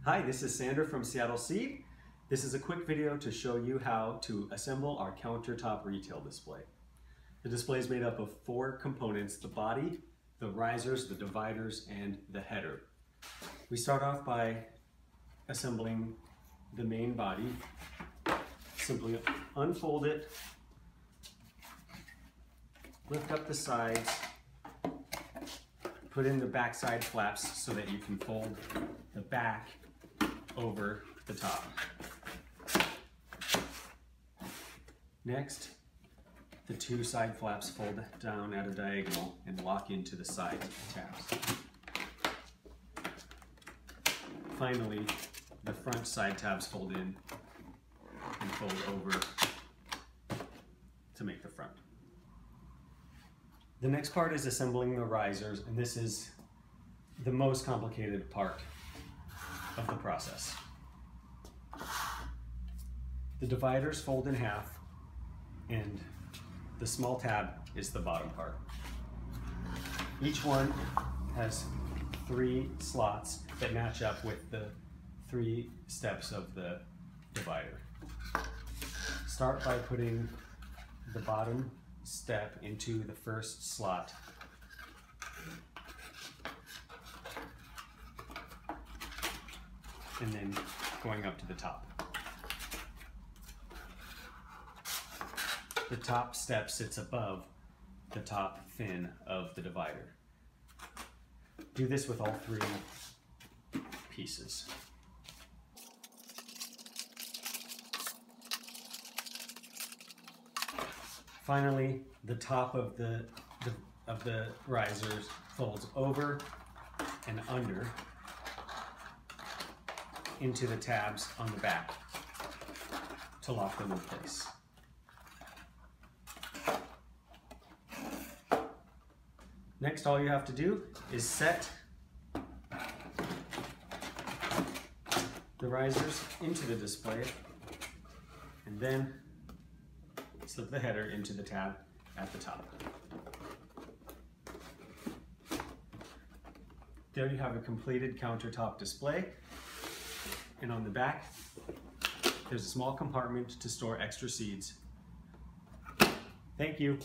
Hi, this is Sander from Seattle Seed. This is a quick video to show you how to assemble our countertop retail display. The display is made up of 4 components: the body, the risers, the dividers, and the header. We start off by assembling the main body. Simply unfold it, lift up the sides, put in the back side flaps so that you can fold the back over the top. Next, the 2 side flaps fold down at a diagonal and lock into the side tabs. Finally, the front side tabs fold in and fold over to make the front. The next part is assembling the risers, and this is the most complicated part of the process. The dividers fold in half, and the small tab is the bottom part. Each one has 3 slots that match up with the 3 steps of the divider. Start by putting the bottom step into the first slot. And then going up to the top. The top step sits above the top fin of the divider. Do this with all 3 pieces. Finally, the top of the risers folds over and under into the tabs on the back to lock them in place. Next, all you have to do is set the risers into the display and then slip the header into the tab at the top. There you have a completed countertop display, and on the back there's a small compartment to store extra seeds. Thank you.